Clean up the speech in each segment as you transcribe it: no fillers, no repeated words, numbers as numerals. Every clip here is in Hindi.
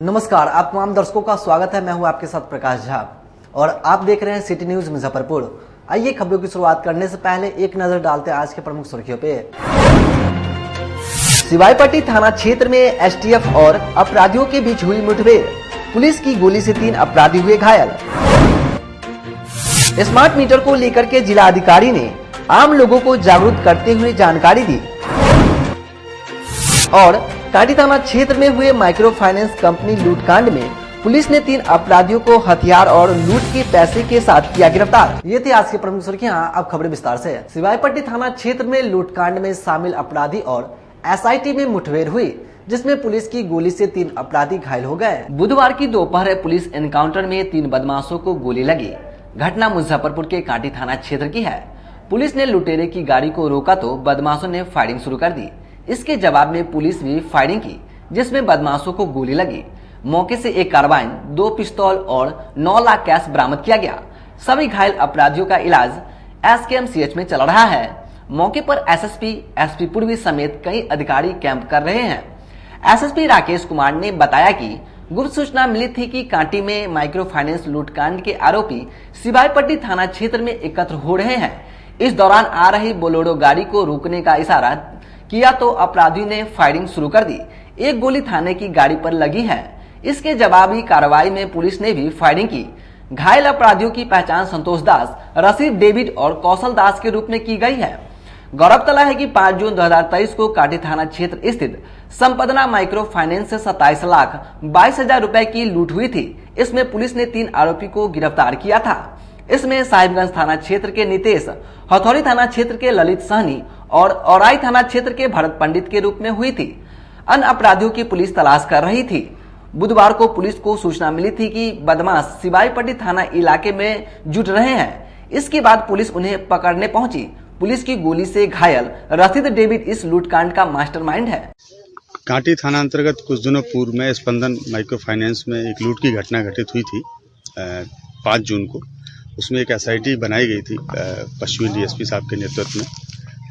नमस्कार, आप तमाम दर्शकों का स्वागत है। मैं हूं आपके साथ प्रकाश झा और आप देख रहे हैं सिटी न्यूज मुजफ्फरपुर। आइए खबरों की शुरुआत करने से पहले एक नजर डालते हैं आज के प्रमुख सुर्खियों पे। सिवाईपट्टी थाना क्षेत्र में एसटीएफ और अपराधियों के बीच हुई मुठभेड़, पुलिस की गोली से 3 अपराधी हुए घायल। स्मार्ट मीटर को लेकर के जिला अधिकारी ने आम लोगों को जागरूक करते हुए जानकारी दी। और कांटी थाना क्षेत्र में हुए माइक्रो फाइनेंस कंपनी लूटकांड में पुलिस ने 3 अपराधियों को हथियार और लूट के पैसे के साथ किया गिरफ्तार। ये थी आज की प्रमुख सुर्खियां। अब खबरें विस्तार से। सिवाईपट्टी थाना क्षेत्र में लूटकांड में शामिल अपराधी और एसआईटी में मुठभेड़ हुई, जिसमें पुलिस की गोली से 3 अपराधी घायल हो गए। बुधवार की दोपहर पुलिस एनकाउंटर में 3 बदमाशों को गोली लगी। घटना मुजफ्फरपुर के कांटी थाना क्षेत्र की है। पुलिस ने लुटेरे की गाड़ी को रोका तो बदमाशों ने फायरिंग शुरू कर दी। इसके जवाब में पुलिस भी फायरिंग की, जिसमें बदमाशों को गोली लगी। मौके से 1 कार्बाइन, 2 पिस्तौल और 9 लाख कैश बरामद किया गया। सभी घायल अपराधियों का इलाज एसकेएमसीएच में चल रहा है। मौके पर एसएसपी, एसपी पूर्वी समेत कई अधिकारी कैंप कर रहे हैं। एसएसपी राकेश कुमार ने बताया कि गुप्त सूचना मिली थी कि कांटी में माइक्रो फाइनेंस लूटकांड के आरोपी सिवाईपट्टी थाना क्षेत्र में एकत्र हो रहे हैं। इस दौरान आ रही बोलेरो गाड़ी को रोकने का इशारा किया तो अपराधियों ने फायरिंग शुरू कर दी। 1 गोली थाने की गाड़ी पर लगी है। इसके जवाबी कार्रवाई में पुलिस ने भी फायरिंग की। घायल अपराधियों की पहचान संतोष दास, रशीद डेविड और कौशल दास के रूप में की गई है। गौरतलब है कि 5 जून 2023 को कांटी थाना क्षेत्र स्थित संपदना माइक्रो फाइनेंस से 27,22,000 रुपए की लूट हुई थी। इसमें पुलिस ने 3 आरोपी को गिरफ्तार किया था। इसमें साहिबगंज थाना क्षेत्र के नितेश, हथौड़ी थाना क्षेत्र के ललित सहनी और औराई थाना क्षेत्र के भरत पंडित के रूप में हुई थी। अन्य अपराधियों की पुलिस तलाश कर रही थी। बुधवार को पुलिस को सूचना मिली थी कि बदमाश सिवाईपट्टी थाना इलाके में जुट रहे हैं। इसके बाद पुलिस उन्हें पकड़ने पहुंची। पुलिस की गोली से घायल रशीद डेविड इस लूटकांड का मास्टरमाइंड है। कांटी थाना अंतर्गत कुछ दिनों पूर्व में स्पंदन माइक्रो फाइनेंस में एक लूट की घटना घटित हुई थी 5 जून को। उसमें एक एसआईटी बनाई गई थी पश्चिमी डीएसपी साहब के नेतृत्व में।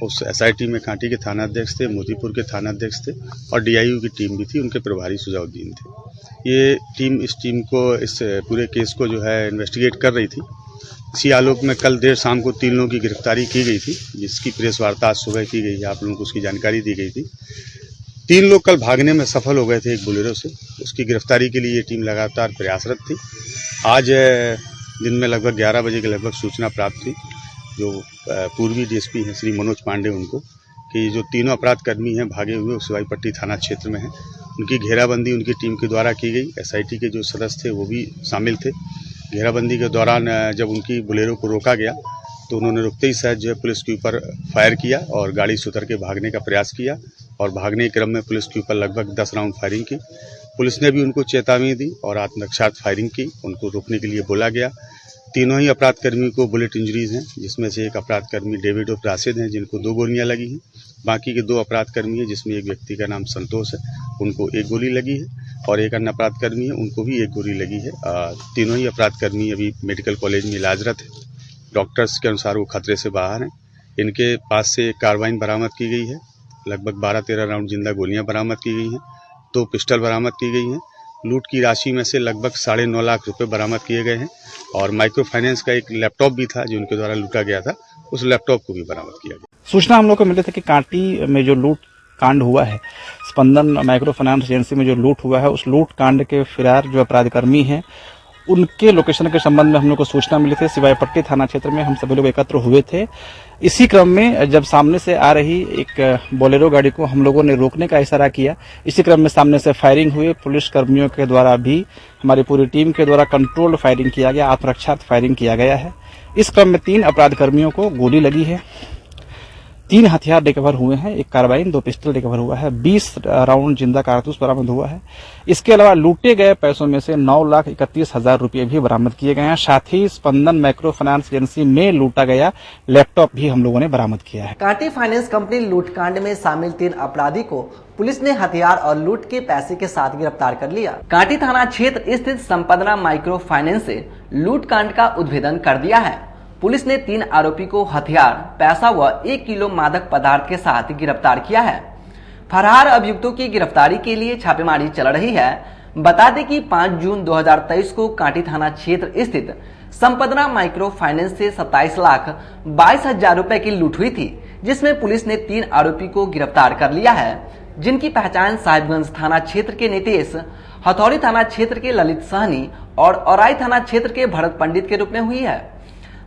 उस एसआईटी में कांटी के थाना अध्यक्ष थे, मोतीपुर के थाना अध्यक्ष थे और डीआईयू की टीम भी थी। उनके प्रभारी सुजाउद्दीन थे। ये टीम इस पूरे केस को जो है इन्वेस्टिगेट कर रही थी। इसी आलोक में कल देर शाम को 3 लोगों की गिरफ्तारी की गई थी, जिसकी प्रेस वार्ता आज सुबह की गई है। आप लोगों को उसकी जानकारी दी गई थी। 3 लोग कल भागने में सफल हो गए थे एक बोलेरो से। उसकी गिरफ्तारी के लिए ये टीम लगातार प्रयासरत थी। आज दिन में लगभग 11 बजे के लगभग सूचना प्राप्त हुई जो पूर्वी डीएसपी हैं श्री मनोज पांडे उनको, कि जो 3 अपराध कर्मी हैं भागे हुए सिवाईपट्टी थाना क्षेत्र में हैं। उनकी घेराबंदी उनकी टीम के द्वारा की गई। एसआईटी के जो सदस्य थे वो भी शामिल थे। घेराबंदी के दौरान जब उनकी बोलेरो को रोका गया तो उन्होंने रुकते ही शायद जो है पुलिस के ऊपर फायर किया और गाड़ी से उतर के भागने का प्रयास किया और भागने के क्रम में पुलिस के ऊपर लगभग 10 राउंड फायरिंग की। पुलिस ने भी उनको चेतावनी दी और आत्मरक्षार्थ फायरिंग की। उनको रोकने के लिए बोला गया। तीनों ही अपराध कर्मियों को बुलेट इंजरीज हैं, जिसमें से एक अपराध कर्मी डेविड और राशिद हैं जिनको 2 गोलियां लगी हैं। बाकी के 2 अपराध कर्मी हैं जिसमें एक व्यक्ति का नाम संतोष है, उनको 1 गोली लगी है और एक अन्य अपराध कर्मी है उनको भी 1 गोली लगी है। तीनों ही अपराध कर्मी अभी मेडिकल कॉलेज में इलाजरत है। डॉक्टर्स के अनुसार वो खतरे से बाहर हैं। इनके पास से 1 कार्बाइन बरामद की गई है, लगभग 12-13 राउंड जिंदा गोलियां बरामद की गई हैं, 2 पिस्टल बरामद की गई हैं। लूट की राशि में से लगभग 9.5 लाख रुपए बरामद किए गए हैं और माइक्रो फाइनेंस का एक लैपटॉप भी था जो उनके द्वारा लूटा गया था, उस लैपटॉप को भी बरामद किया गया। सूचना हम लोग को मिली थी कि कांटी में जो लूट कांड हुआ है, स्पंदन माइक्रो फाइनेंस एजेंसी में जो लूट हुआ है, उस लूट कांड के फरार जो अपराधकर्मी हैं उनके लोकेशन के संबंध में हम लोग को सूचना मिली थी। सिवाईपट्टी थाना क्षेत्र में हम सभी लोग एकत्र हुए थे। इसी क्रम में जब सामने से आ रही एक बोलेरो गाड़ी को हम लोगों ने रोकने का इशारा किया, इसी क्रम में सामने से फायरिंग हुई। पुलिस कर्मियों के द्वारा भी, हमारी पूरी टीम के द्वारा कंट्रोल्ड फायरिंग किया गया, आत्मरक्षार्थ फायरिंग किया गया है। इस क्रम में 3 अपराध कर्मियों को गोली लगी है। 3 हथियार रिकवर हुए हैं, 1 कार्बाइन, 2 पिस्टल रिकवर हुआ है, 20 राउंड जिंदा कारतूस बरामद हुआ है। इसके अलावा लूटे गए पैसों में से 9,31,000 रुपये भी बरामद किए गए हैं। साथ ही स्पंदन माइक्रो फाइनेंस एजेंसी में लूटा गया लैपटॉप भी हम लोगों ने बरामद किया है। कांटी फाइनेंस कंपनी लूटकांड में शामिल 3 अपराधी को पुलिस ने हथियार और लूट के पैसे के साथ गिरफ्तार कर लिया। कांटी थाना क्षेत्र स्थित संपदना माइक्रो फाइनेंस से लूटकांड का उद्भेदन कर दिया है। पुलिस ने 3 आरोपी को हथियार, पैसा व 1 किलो मादक पदार्थ के साथ गिरफ्तार किया है। फरार अभियुक्तों की गिरफ्तारी के लिए छापेमारी चल रही है। बता दें कि 5 जून 2023 को कांटी थाना क्षेत्र स्थित संपदना माइक्रो फाइनेंस से 27,22,000 रुपए की लूट हुई थी, जिसमें पुलिस ने 3 आरोपी को गिरफ्तार कर लिया है, जिनकी पहचान साहिबगंज थाना क्षेत्र के नितेश, हथौड़ी थाना क्षेत्र के ललित सहनी और औराई थाना क्षेत्र के भरत पंडित के रूप में हुई है।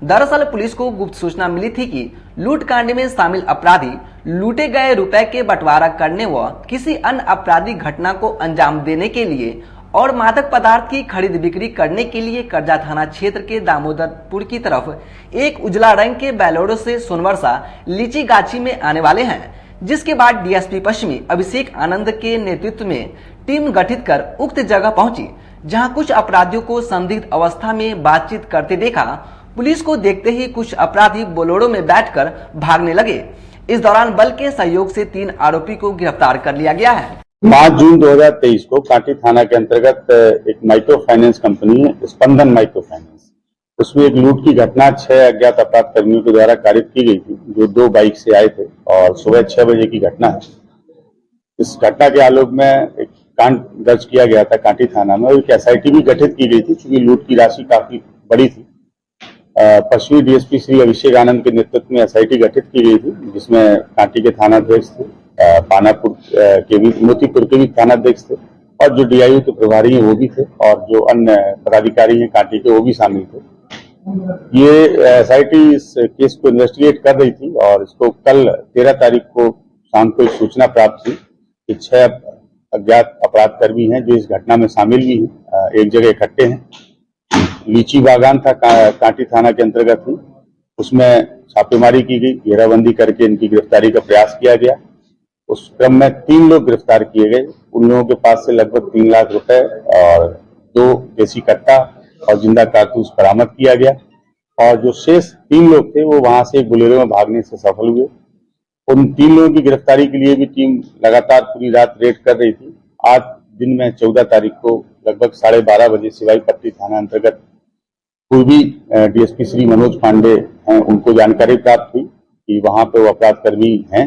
दरअसल पुलिस को गुप्त सूचना मिली थी कि लूट कांड में शामिल अपराधी लूटे गए रुपए के बंटवारा करने व किसी अन्य आपराधिक घटना को अंजाम देने के लिए और मादक पदार्थ की खरीद बिक्री करने के लिए कर्जा थाना क्षेत्र के दामोदरपुर की तरफ एक उजला रंग के बैलोरो से सोनवर्षा लीची गाछी में आने वाले हैं, जिसके बाद डीएसपी पश्चिमी अभिषेक आनंद के नेतृत्व में टीम गठित कर उक्त जगह पहुंची, जहां कुछ अपराधियों को संदिग्ध अवस्था में बातचीत करते देखा। पुलिस को देखते ही कुछ अपराधी बोलेरो में बैठकर भागने लगे। इस दौरान बल के सहयोग से 3 आरोपी को गिरफ्तार कर लिया गया है। 5 जून 2023 को कांटी थाना के अंतर्गत एक माइक्रो फाइनेंस कंपनी है, स्पंदन माइक्रो फाइनेंस, उसमें एक लूट की घटना 6 अज्ञात अपराध कर्मियों के द्वारा कारित की गई थी, जो 2 बाइक से आए थे और सुबह 6 बजे की घटना है। इस घटना के आलोक में एक कांड दर्ज किया गया था कांटी थाना में और एक एसआईटी भी गठित की गई थी, क्योंकि लूट की राशि काफी बड़ी थी। पश्चिमी डीएसपी श्री अभिषेक आनंद के नेतृत्व में एसआईटी गठित की गई थी, जिसमें कांटी के थानाध्यक्ष थे, पानापुर के भी, मोतीपुर के भी थानाध्यक्ष थे और जो डीआईओ के प्रभारी हैं वो भी थे और जो अन्य पदाधिकारी हैं कांटी के वो भी शामिल थे। ये एसआईटी इस केस को इन्वेस्टिगेट कर रही थी और इसको कल 13 तारीख को शाम को एक सूचना प्राप्त हुई कि 6 अज्ञात अपराध कर्मी हैं जो इस घटना में शामिल भी हैं, एक जगह इकट्ठे हैं। लीची बागान था कांटी थाना के अंतर्गत ही, उसमें छापेमारी की गई, घेराबंदी करके इनकी गिरफ्तारी का प्रयास किया गया। उस क्रम में 3 लोग गिरफ्तार किए गए। उन लोगों के पास से लगभग 3 लाख रुपए और 2 देसी कट्टा और जिंदा कारतूस बरामद किया गया और जो शेष 3 लोग थे वो वहां से बोलेरो में भागने से सफल हुए। उन 3 लोगों की गिरफ्तारी के लिए भी टीम लगातार पूरी रात रेड कर रही थी। आज दिन में 14 तारीख को लगभग 12:30 बजे सिवाई पट्टी थाना अंतर्गत पूर्वी डीएसपी श्री मनोज पांडे हैं, उनको जानकारी प्राप्त हुई कि वहां पे वो अपराध कर्मी हैं।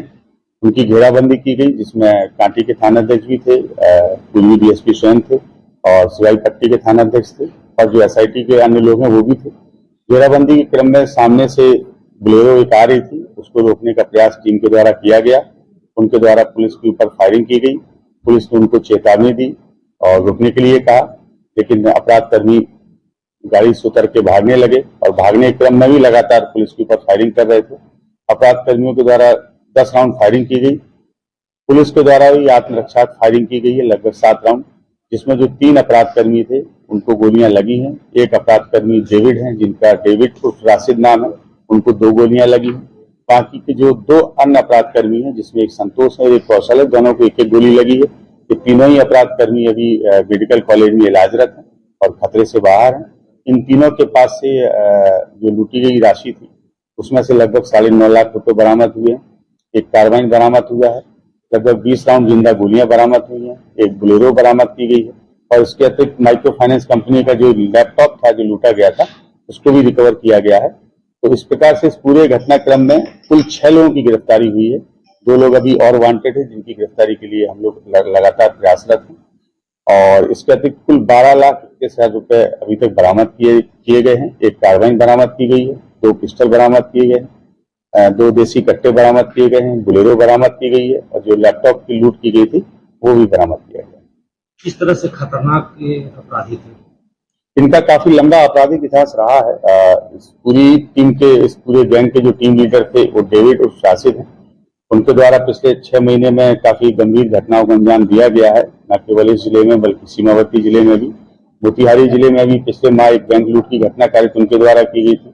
उनकी घेराबंदी की गई, जिसमें कांटी के थानाध्यक्ष भी थे, पूर्वी डीएसपी स्वयं थे और सिवाई पट्टी के थानाध्यक्ष थे और जो एसआईटी के अन्य लोग हैं वो भी थे। घेराबंदी के क्रम में सामने से बोलेरो एक आ रही थी, उसको रोकने का प्रयास टीम के द्वारा किया गया। उनके द्वारा पुलिस के ऊपर फायरिंग की गई। पुलिस ने उनको चेतावनी दी और रोकने के लिए कहा, लेकिन अपराध कर्मी गाड़ी से उतर के भागने लगे और भागने के क्रम में भी लगातार पुलिस के ऊपर फायरिंग कर रहे थे। अपराध कर्मियों के द्वारा 10 राउंड फायरिंग की गई। पुलिस के द्वारा भी आत्मरक्षा फायरिंग की गई है, लगभग 7 राउंड, जिसमें जो 3 अपराध कर्मी थे उनको गोलियां लगी हैं। एक अपराध कर्मी डेविड हैं, जिनका डेविड उर्फ राशिद नाम है, उनको 2 गोलियां लगी हैं। बाकी के जो 2 अन्य अपराध कर्मी हैं, जिसमें एक संतोष है और एक कौशल है, दोनों को 1-1 गोली लगी है। ये तीनों ही अपराध कर्मी अभी मेडिकल कॉलेज में इलाजरत हैं और खतरे से बाहर हैं। इन तीनों के पास से जो लूटी गई राशि थी उसमें से लगभग 9.5 लाख रुपए बरामद हुए हैं। एक कार्बाइन बरामद हुआ है, लगभग 20 राउंड जिंदा गोलियां बरामद हुई हैं, एक बोलेरो बरामद की गई है और इसके अतिरिक्त माइक्रो फाइनेंस कंपनी का जो लैपटॉप था जो लूटा गया था उसको भी रिकवर किया गया है। तो इस प्रकार से इस पूरे घटनाक्रम में कुल 6 लोगों की गिरफ्तारी हुई है। 2 लोग अभी और वांटेड है, जिनकी गिरफ्तारी के लिए हम लोग लगातार प्रयासरत हैं और इसके अतिरिक्त कुल 12,61,000 रुपए अभी तक बरामद किए गए हैं। एक कार्बाइन बरामद की गई है, 2 पिस्टल बरामद किए गए हैं, 2 देसी कट्टे बरामद किए गए हैं, बोलेरो बरामद की गई है और जो लैपटॉप की लूट की गई थी वो भी बरामद किया गया। किस तरह से खतरनाक ये अपराधी थे? इनका काफी लंबा आपराधिक इतिहास रहा है। इस पूरी टीम के, इस पूरे गैंग के जो टीम लीडर थे वो डेविड और राशिद हैं। उनके द्वारा पिछले 6 महीने में काफी गंभीर घटनाओं को अंजाम दिया गया है, न केवल इस जिले में बल्कि सीमावर्ती जिले में भी। मोतिहारी जिले में भी पिछले माह एक बैंक लूट की घटना कारित उनके द्वारा की गई थी।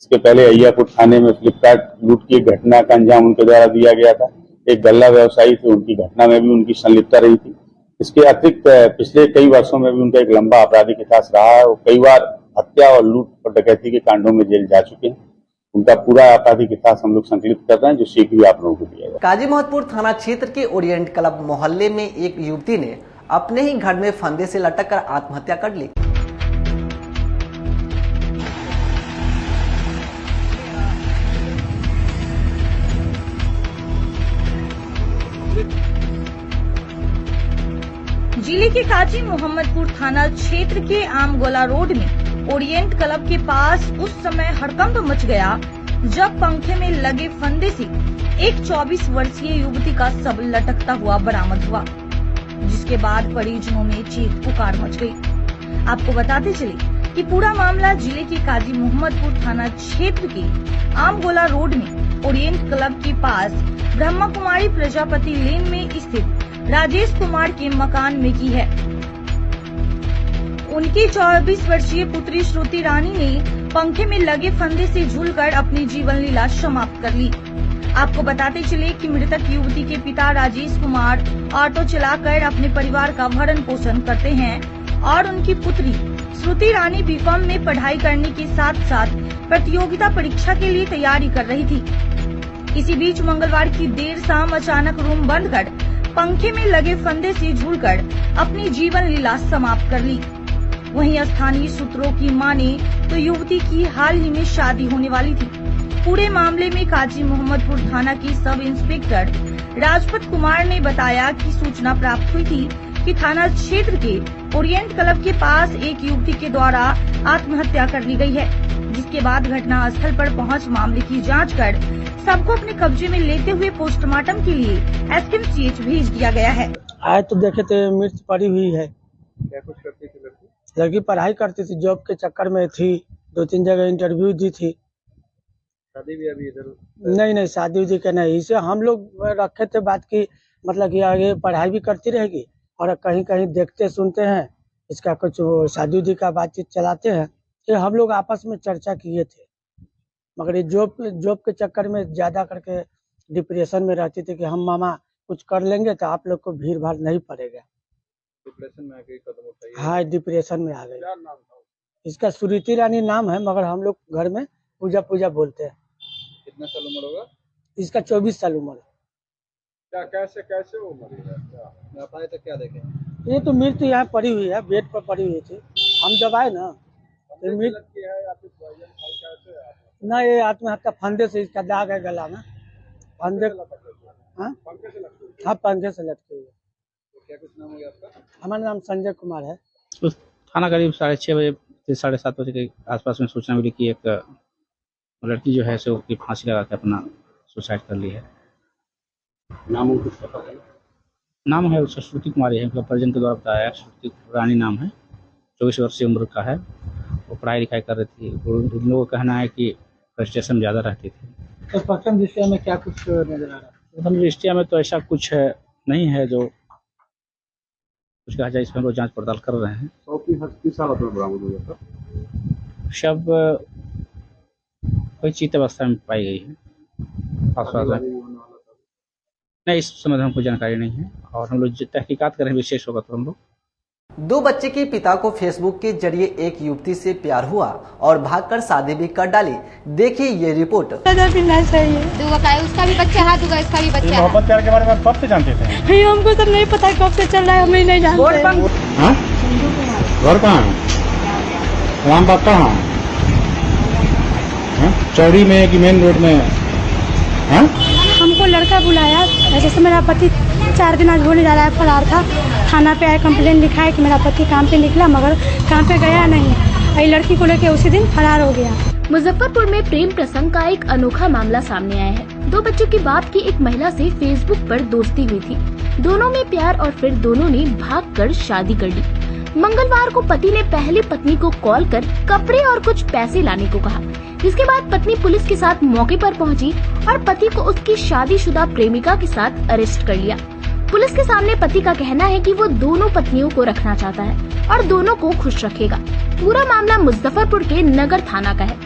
इसके पहले अय्यापुर थाने में फ्लिपकार्ट लूट की घटना का अंजाम उनके द्वारा दिया गया था। एक गल्ला व्यवसायी थे, उनकी घटना में भी उनकी संलिप्तता रही थी। इसके अतिरिक्त पिछले कई वर्षों में भी उनका एक लंबा आपराधिक इतिहास रहा है। वो कई बार हत्या और लूट और डकैती के कांडों में जेल जा चुके हैं। उनका पूरा आपराधिक इतिहास हम लोग संकलित कर रहे हैं, जो शीघ्र भी आप लोगों को दिया जाएगा। काजी मोहतपुर थाना क्षेत्र के ओरिएंट क्लब मोहल्ले में एक युवती ने अपने ही घर में फंदे से लटक कर आत्महत्या कर ली। जिले के काजी मोहम्मदपुर थाना क्षेत्र के आमगोला रोड में ओरिएंट क्लब के पास उस समय हड़कंप मच गया जब पंखे में लगे फंदे से एक 24 वर्षीय युवती का शव लटकता हुआ बरामद हुआ, जिसके बाद परिजनों में चीख पुकार मच गई। आपको बताते चले कि पूरा मामला जिले के काजी मोहम्मदपुर थाना क्षेत्र के आमगोला रोड में ओरिएंट क्लब के पास ब्रह्मा कुमारी प्रजापति लेन में स्थित राजेश कुमार के मकान में की है। उनकी 24 वर्षीय पुत्री श्रुति रानी ने पंखे में लगे फंदे से झूलकर अपनी जीवन लीला समाप्त कर ली। आपको बताते चले कि मृतक युवती के पिता राजेश कुमार ऑटो चलाकर अपने परिवार का भरण पोषण करते हैं और उनकी पुत्री श्रुति रानी बीकॉम में पढ़ाई करने के साथ साथ प्रतियोगिता परीक्षा के लिए तैयारी कर रही थी। इसी बीच मंगलवार की देर शाम अचानक रूम बंद कर पंखे में लगे फंदे से झूलकर अपनी जीवन लीला समाप्त कर ली। वहीं स्थानीय सूत्रों की माने तो युवती की हाल ही में शादी होने वाली थी। पूरे मामले में काजी मोहम्मदपुर थाना की सब इंस्पेक्टर राजपत कुमार ने बताया कि सूचना प्राप्त हुई थी कि थाना क्षेत्र के ओरिएंट क्लब के पास एक युवती के द्वारा आत्महत्या कर ली गई है, जिसके बाद घटना स्थल पर पहुंच मामले की जांच कर सबको अपने कब्जे में लेते हुए पोस्टमार्टम के लिए एसकेएमसीएच भेज दिया गया है। आए तो देखे थे मृत पड़ी हुई है। क्या कुछ करती थी लड़की? लड़की पढ़ाई करती थी, जॉब के चक्कर में थी, 2-3 जगह इंटरव्यू दी थी। शादी भी अभी इधर? नहीं, शादी उदी के नहीं। इसे हम लोग रखे थे बात की, मतलब कि आगे पढ़ाई भी करती रहेगी और कहीं कहीं देखते सुनते हैं इसका कुछ शादी उदी का बातचीत चलाते हैं। ये हम लोग आपस में चर्चा किए थे, मगर ये जॉब के चक्कर में ज्यादा करके डिप्रेशन में रहती थी कि हम मामा कुछ कर लेंगे तो आप लोग को भीड़ भाड़ नहीं पड़ेगा। डिप्रेशन में आ गई, कदम उठाई? हाँ, डिप्रेशन में आ गई। क्या नाम था? इसका श्रुति रानी नाम है, मगर हम लोग घर में पूजा बोलते हैं। कितना साल उम्र होगा? इसका 24 साल उम्र है। क्या कैसे वो मरी है? क्या आप आए तो क्या देखे? ये तो मृत्यु यहाँ पड़ी हुई है, बेड पर पड़ी हुई थी। हम जब आए ना तो ना, ये आत्महत्या फंदे से, इसका दाग है गला में, फंदे। हाँ, पंखे से लटके हुए। क्या कुछ नाम हो गया आपका? हमारा नाम संजय कुमार है। उस थाना करीब 6:30 बजे से 7:30 बजे के आसपास में सूचना मिली कि एक लड़की जो है सो की फांसी लगा के अपना सुसाइड कर ली है। नाम कुछ पता है? नाम है उसका श्रुति कुमारी है, मतलब परिजन के द्वारा बताया। श्रुति रानी नाम है, 24 वर्षीय उम्र का है। वो पढ़ाई लिखाई कर रही थी। उन लोगों का कहना है कि फ्रस्ट्रेशन ज़्यादा रहती थी। तो प्रथम दृष्टया में क्या कुछ नजर आ रहा है? प्रथम दृष्टया में तो ऐसा कुछ नहीं है जो कुछ कहा जाए। इसमें हम लोग जाँच पड़ताल कर रहे हैं। किस हालत में बरामद हुआ था? शव कोई चित अवस्था में पाई गई है। नहीं, इस समय हमको जानकारी नहीं है और हम लोग तहकीकात करें, विशेष होगा तो हम लोग। 2 बच्चे के पिता को फेसबुक के जरिए एक युवती से प्यार हुआ और भागकर शादी भी कर डाली। देखिए ये रिपोर्ट। उसका भी बच्चा है, इसका भी बच्चा है। मोहब्बत प्यार के बारे में कब से जानते थे? हमको सब नहीं पता कब से चल रहा है, हम नहीं जानते। घर कहाँ है? राम बाग कहाँ? चौड़ी में कि मेन रोड में? हमको लड़का बुलाया, जैसे मेरा पति 4 दिन आज होने जा रहा है, फरार था। थाना पे आए, कंप्लेंट लिखा है कि मेरा पति काम पे निकला मगर काम पे गया नहीं। ये लड़की को लेके उसी दिन फरार हो गया। मुजफ्फरपुर में प्रेम प्रसंग का एक अनोखा मामला सामने आया है। 2 बच्चों के बाप की एक महिला से फेसबुक पर दोस्ती हुई थी। दोनों में प्यार और फिर दोनों ने भागकर शादी कर ली। मंगलवार को पति ने पहली पत्नी को कॉल कर कपड़े और कुछ पैसे लाने को कहा, जिसके बाद पत्नी पुलिस के साथ मौके पर पहुंची और पति को उसकी शादीशुदा प्रेमिका के साथ अरेस्ट कर लिया। पुलिस के सामने पति का कहना है कि वो दोनों पत्नियों को रखना चाहता है और दोनों को खुश रखेगा। पूरा मामला मुजफ्फरपुर के नगर थाना का है।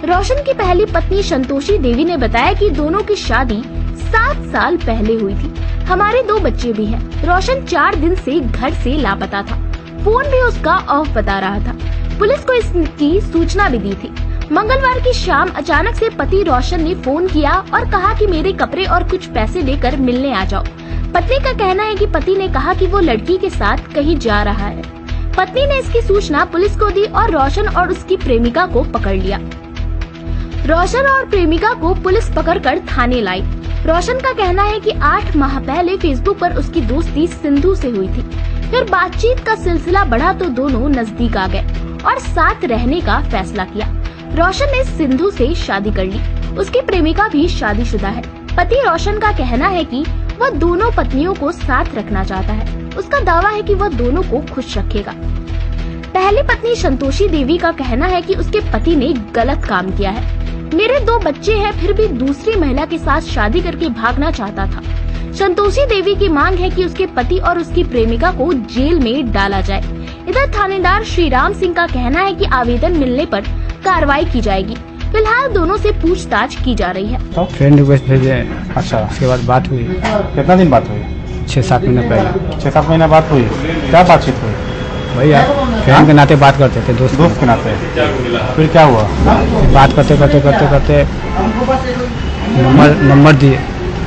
रोशन की पहली पत्नी संतोषी देवी ने बताया कि दोनों की शादी 7 साल पहले हुई थी। हमारे 2 बच्चे भी हैं। रोशन 4 दिन से घर से लापता था। फोन भी उसका ऑफ बता रहा था। पुलिस को इसकी सूचना भी दी थी। मंगलवार की शाम अचानक से पति रोशन ने फोन किया और कहा कि मेरे कपड़े और कुछ पैसे लेकर मिलने आ जाओ। पत्नी का कहना है कि पति ने कहा कि वो लड़की के साथ कहीं जा रहा है। पत्नी ने इसकी सूचना पुलिस को दी और रोशन और उसकी प्रेमिका को पकड़ लिया। रोशन और प्रेमिका को पुलिस पकड़कर थाने लाई। रोशन का कहना है कि 8 माह पहले फेसबुक पर उसकी दोस्ती सिंधु से हुई थी। फिर बातचीत का सिलसिला बढ़ा तो दोनों नजदीक आ गए और साथ रहने का फैसला किया। रोशन ने सिंधु से शादी कर ली। उसकी प्रेमिका भी शादीशुदा है। पति रोशन का कहना है कि वह दोनों पत्नियों को साथ रखना चाहता है। उसका दावा है कि वह दोनों को खुश रखेगा। पहली पत्नी संतोषी देवी का कहना है कि उसके पति ने गलत काम किया है। मेरे 2 बच्चे हैं, फिर भी दूसरी महिला के साथ शादी करके भागना चाहता था। संतोषी देवी की मांग है कि उसके पति और उसकी प्रेमिका को जेल में डाला जाए। इधर थानेदार श्री राम सिंह का कहना है कि आवेदन मिलने पर कार्रवाई की जाएगी। फिलहाल दोनों से पूछताछ की जा रही है। तो फ्रेंड रिक्वेस्ट भेजे। अच्छा, उसके बाद बात हुई। कितना दिन बात हुई? 6-7 महीने पहले। 6-7 महीना बात हुई। क्या बातचीत हुई? वही यार, फ्रेंड के नाते बात करते थे, दोस्त के नाते। फिर क्या हुआ? बात करते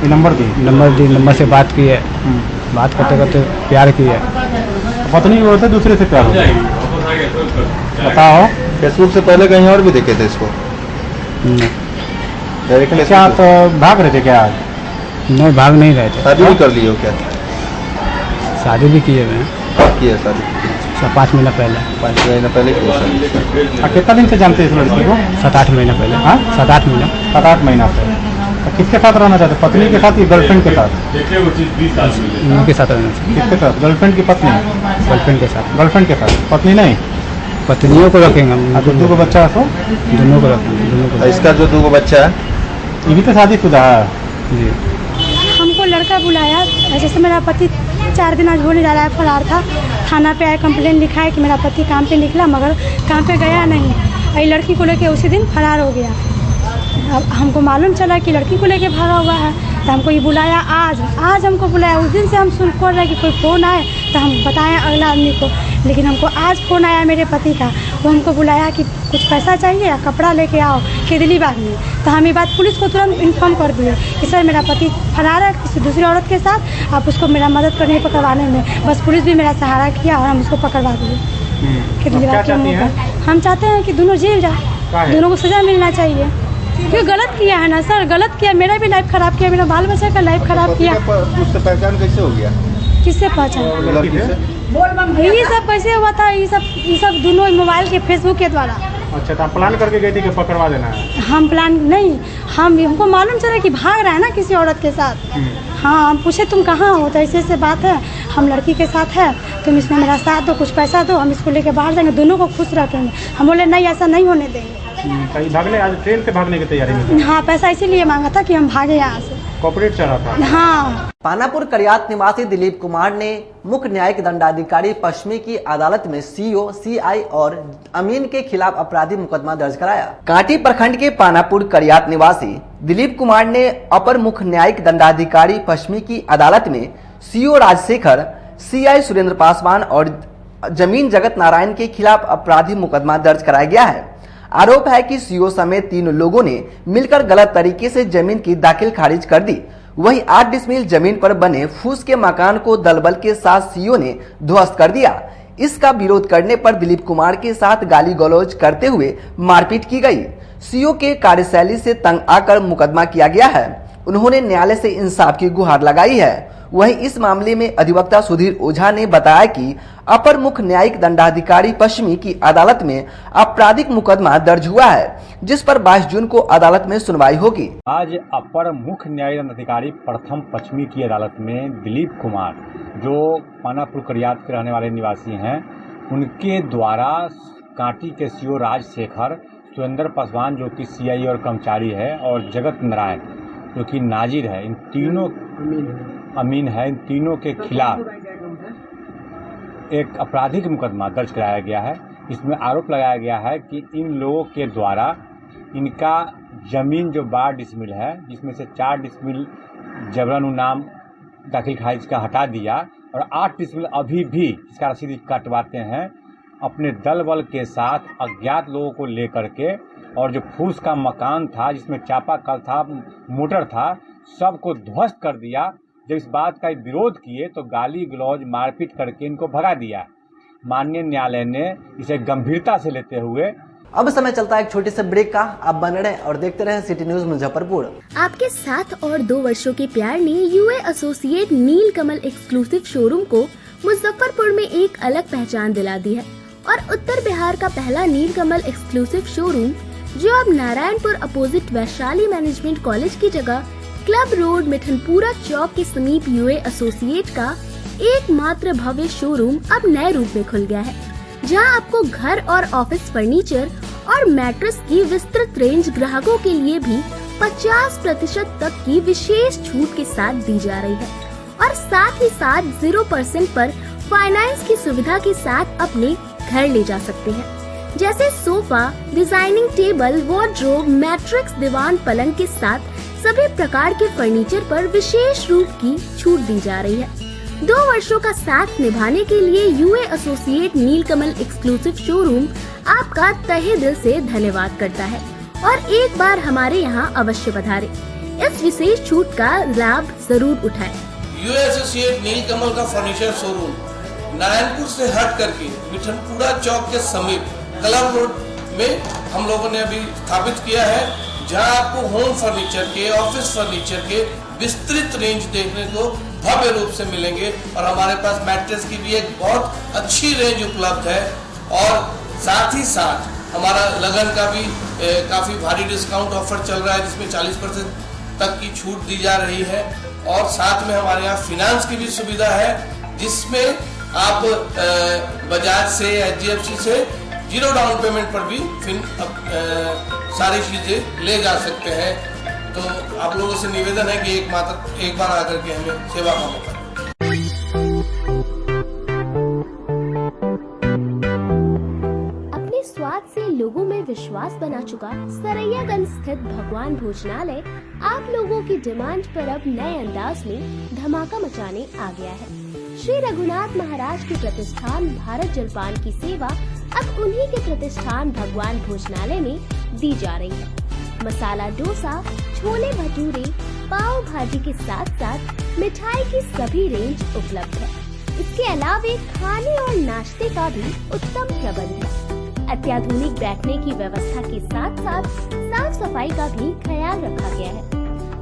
नंबर से बात की है। बात करते प्यार की है। पत्नी होते दूसरे से प्यार होता? बताओ। फेसबुक से पहले कहीं और भी देखे थे इसको? क्या तो भाग रहे थे क्या आज? नहीं, भाग नहीं रहे थे। शादी भी कर ली हो क्या? शादी भी किए मैं। कब किया शादी? 5 महीना पहले। 5 महीना पहले किया शादी। कितना दिन से जानते हैं इस लड़की को? 7-8 महीना पहले। हाँ, 7-8 महीना। 7-8 महीना से। तो किसके साथ रहना चाहते? पत्नी के साथ या गर्लफ्रेंड के साथ? उनके साथ रहना चाहिए। किसके साथ? गर्लफ्रेंड की पत्नी? गर्लफ्रेंड के साथ। गर्लफ्रेंड के साथ, पत्नी नहीं? पत्नियों को रखेंगे हम। 2 बच्चा है तो दोनों को रखेंगे, दोनों को। इसका जो 2 बच्चा है ये भी तो शादीशुदा है जी। हमको लड़का बुलाया, जैसे मेरा पति 4 दिन आज होने जा रहा है, फरार था। थाना पे आए, कंप्लेंट लिखा है कि मेरा पति काम पे निकला मगर काम पे गया नहीं। ये लड़की को लेके उसी दिन फरार हो गया। अब हमको मालूम चला कि लड़की को लेके भागा हुआ है, तो हमको ये बुलाया आज हमको बुलाया। उस दिन से हम सुन कर रहे कि कोई फ़ोन आए तो हम बताएं अगला आदमी को, लेकिन हमको आज फ़ोन आया मेरे पति का। वो हमको बुलाया कि कुछ पैसा चाहिए या कपड़ा लेके आओ केदली बाग में। तो हम ये बात पुलिस को तुरंत इन्फॉर्म कर दिए कि सर मेरा पति फरार है किसी दूसरी औरत के साथ, आप उसको मेरा मदद करने पकड़वाने में। बस पुलिस भी मेरा सहारा किया और हम उसको पकड़वा दिए केदली बाग के मुँह पर। हम चाहते हैं कि दोनों जेल जाए, दोनों को सज़ा मिलना चाहिए क्योंकि गलत किया है ना सर, गलत किया। मेरा भी लाइफ खराब किया, मेरा बाल बच्चा का लाइफ खराब किया। उससे पहचान कैसे हो गया? किससे पहचान? ये सब कैसे हुआ था? ये सब दोनों मोबाइल के फेसबुक के द्वारा। अच्छा, तो आप प्लान करके गए थे कि पकड़वा देना है? हम प्लान नहीं, हमको मालूम चला कि भाग रहा है ना किसी औरत के साथ। हाँ, हम पूछे तुम कहाँ हो, तो ऐसे बात है, हम लड़की के साथ है, तुम इसमें मेरा साथ दो, कुछ पैसा दो, हम इसको लेके बाहर जाएंगे, दोनों को खुश रखेंगे। हम बोले नहीं, ऐसा नहीं होने देंगे। भागने, आज ट्रेन से भागने की तैयारी में? हाँ, पैसा इसीलिए मांगा था कि हम भागे यहाँ से। कॉर्पोरेट चला था? हाँ। पानापुर करियात निवासी दिलीप कुमार ने मुख्य न्यायिक दंडाधिकारी पश्चिमी की अदालत में सीओ, सीआई और अमीन के खिलाफ आपराधिक मुकदमा दर्ज कराया। कांटी प्रखंड के पानापुर करियात निवासी दिलीप कुमार ने अपर मुख्य न्यायिक दंडाधिकारी पश्चिमी की अदालत में सीओ राजशेखर, सीआई सुरेंद्र पासवान और जमीन जगत नारायण के खिलाफ आपराधिक मुकदमा दर्ज कराया गया है। आरोप है कि सीओ समेत 3 लोगों ने मिलकर गलत तरीके से जमीन की दाखिल खारिज कर दी। वहीं 8 डिसमिल जमीन पर बने फूस के मकान को दलबल के साथ सीओ ने ध्वस्त कर दिया। इसका विरोध करने पर दिलीप कुमार के साथ गाली गलौज करते हुए मारपीट की गई। सीओ के कार्यशैली से तंग आकर मुकदमा किया गया है। उन्होंने न्यायालय से इंसाफ की गुहार लगाई है। वहीं इस मामले में अधिवक्ता सुधीर ओझा ने बताया कि अपर मुख्य न्यायिक दंडाधिकारी पश्चिमी की अदालत में आपराधिक मुकदमा दर्ज हुआ है, जिस पर 22 जून को अदालत में सुनवाई होगी। आज अपर मुख्य न्यायिक दंडाधिकारी प्रथम पश्चिमी की अदालत में दिलीप कुमार, जो पानापुर करियात के रहने वाले निवासी हैं, उनके द्वारा कांटी के सीओ राजशेखर, सुरेंद्र पासवान जो कि सीआई और कर्मचारी है, और जगत नारायण जो कि नाजिर है, इन तीनों अमीन है, इन तीनों के खिलाफ एक आपराधिक मुकदमा दर्ज कराया गया है। इसमें आरोप लगाया गया है कि इन लोगों के द्वारा इनका जमीन जो 12 डिसमिल है, जिसमें से 4 डिसमिल जबरन नाम दाखिल खारिज का हटा दिया और 8 डिसमिल अभी भी इसका रसीद कटवाते हैं, अपने दल बल के साथ अज्ञात लोगों को लेकर के, और जो फूस का मकान था जिसमें चापाकल था, मोटर था, सबको ध्वस्त कर दिया। जब इस बात का विरोध किए तो गाली गलौज मारपीट करके इनको भगा दिया। माननीय न्यायालय ने इसे गंभीरता से लेते हुए अब समय चलता है एक छोटे से ब्रेक का। आप बने रहें और देखते रहें सिटी न्यूज मुजफ्फरपुर। आपके 7 और 2 वर्षों के प्यार ने UA associate Neel Kamal exclusive showroom को मुजफ्फरपुर में एक अलग पहचान दिला दी है और उत्तर बिहार का पहला नीलकमल एक्सक्लूसिव शोरूम जो अब Narayanpur opposite Vaishali management college की जगह क्लब रोड मिठनपुरा चौक के समीप यूए एसोसिएट का एकमात्र भव्य शोरूम अब नए रूप में खुल गया है, जहां आपको घर और ऑफिस फर्नीचर और मैट्रेस की विस्तृत रेंज ग्राहकों के लिए भी 50% तक की विशेष छूट के साथ दी जा रही है और साथ ही साथ 0% पर फाइनेंस की सुविधा के साथ अपने घर ले जा सकते हैं। जैसे sofa, designing table, wardrobe, mattress, दीवान, पलंग के साथ सभी प्रकार के फर्नीचर पर विशेष रूप की छूट दी जा रही है। 2 वर्षों का साथ निभाने के लिए यूए एसोसिएट नीलकमल एक्सक्लूसिव शोरूम आपका तहे दिल से धन्यवाद करता है और एक बार हमारे यहाँ अवश्य पधारें। इस विशेष छूट का लाभ जरूर उठाएं। यूए एसोसिएट नीलकमल का फर्नीचर शोरूम नारायणपुर से हट करके मिठनपुरा चौक के समीप क्लब रोड में हम लोगों ने अभी स्थापित किया है, जहां आपको होम फर्नीचर के, ऑफिस फर्नीचर के विस्तृत रेंज देखने को भव्य रूप से मिलेंगे और हमारे पास मैट्रेस की भी एक बहुत अच्छी रेंज उपलब्ध है और साथ ही साथ हमारा लगन का भी काफी भारी डिस्काउंट ऑफर चल रहा है, जिसमें 40% तक की छूट दी जा रही है और साथ में हमारे यहाँ फाइनेंस की भी सुविधा है, जिसमें आप बजाज से, HDFC से 0 डाउन पेमेंट पर भी सारी चीजें ले जा सकते हैं। तो आप लोगों से निवेदन है कि एक बार आकर के हमें सेवा का मौका दें। अपने स्वाद से लोगों में विश्वास बना चुका सरैयागंज स्थित भगवान भोजनालय आप लोगों की डिमांड पर अब नए अंदाज में धमाका मचाने आ गया है। श्री रघुनाथ महाराज के प्रतिष्ठान भारत जलपान की सेवा अब उन्हीं के प्रतिष्ठान भगवान भोजनालय में दी जा रही है। मसाला डोसा, छोले भटूरे, पाव भाजी के साथ साथ मिठाई की सभी रेंज उपलब्ध है। इसके अलावे खाने और नाश्ते का भी उत्तम प्रबंध है। अत्याधुनिक बैठने की व्यवस्था के साथ साथ साफ सफाई का भी ख्याल रखा गया है।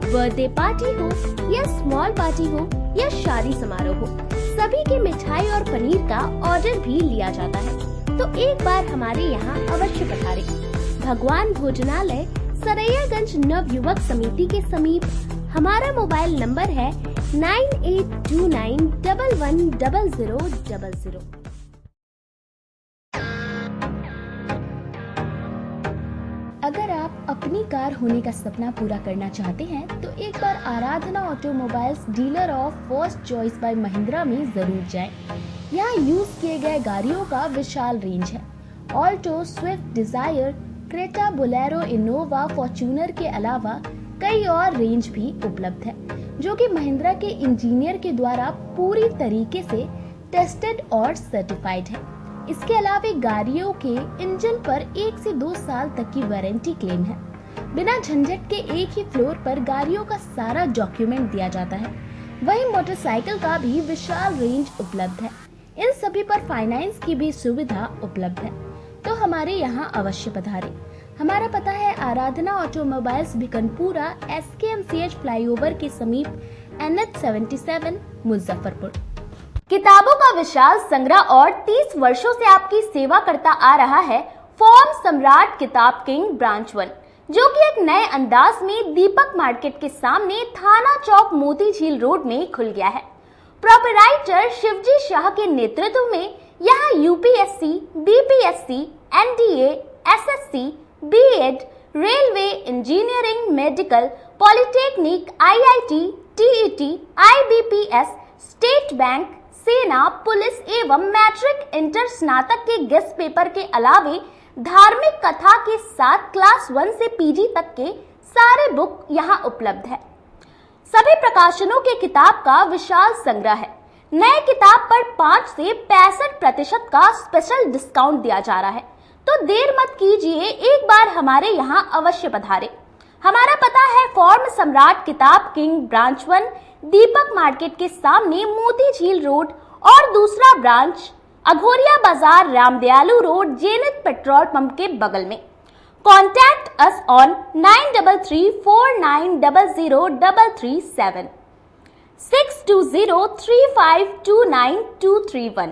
बर्थडे पार्टी हो या स्मॉल पार्टी हो या शादी समारोह हो, सभी के मिठाई और पनीर का ऑर्डर भी लिया जाता है। तो एक बार हमारे यहाँ अवश्य पधारें। भगवान भोजनालय, सरैयागंज नव युवक समिति के समीप। हमारा मोबाइल नंबर है 9829110000। अगर आप अपनी कार होने का सपना पूरा करना चाहते हैं तो एक बार Aradhana automobiles, dealer of first choice by Mahindra में जरूर जाएं। यहाँ यूज किए गए गाड़ियों का विशाल रेंज है। Alto, Swift, Dzire, Creta, Bolero, Innova, Fortuner के अलावा कई और रेंज भी उपलब्ध है, जो कि महिंद्रा के इंजीनियर के द्वारा पूरी तरीके से टेस्टेड और सर्टिफाइड है। इसके अलावा गाड़ियों के इंजन पर 1 से 2 साल तक की वारंटी क्लेम है। बिना झंझट के एक ही फ्लोर पर गाड़ियों का सारा डॉक्यूमेंट दिया जाता है। वहीं मोटरसाइकिल का भी विशाल रेंज उपलब्ध है। इन सभी पर फाइनेंस की भी सुविधा उपलब्ध है। तो हमारे यहाँ अवश्य पधारें। हमारा पता है आराधना ऑटोमोबाइल्स, भिकनपुरा, SKMCH फ्लाईओवर के समीप, NH 77, मुजफ्फरपुर। किताबों का विशाल संग्रह और 30 वर्षों से आपकी सेवा करता आ रहा है फॉर्म सम्राट किताब किंग ब्रांच 1, जो कि एक नए अंदाज में दीपक मार्केट के सामने थाना चौक मोती झील रोड में खुल गया है। प्रोपराइटर शिवजी शाह के नेतृत्व में यहाँ UPSC, BPSC, NDA, SSC, B.Ed, railway, engineering, medical, polytechnic, IIT, TET, IBPS, state bank, सेना, पुलिस एवं मैट्रिक इंटर स्नातक के गेस्ट पेपर के अलावे धार्मिक कथा के साथ क्लास 1 से PG तक के सारे बुक यहाँ उपलब्ध है। सभी प्रकाशनों के किताब का विशाल संग्रह है। नए किताब पर 5 से 65% का स्पेशल डिस्काउंट दिया जा रहा है। तो देर मत कीजिए, एक बार हमारे यहाँ अवश्य पधारें। हमारा पता है फॉर्म सम्राट किताब किंग ब्रांच 1, दीपक मार्केट के सामने मोती झील रोड, और दूसरा ब्रांच अघोरिया बाजार, Ramdayalu road, Jenit petrol pump के बगल में। Contact us on 9334900337। 6203529231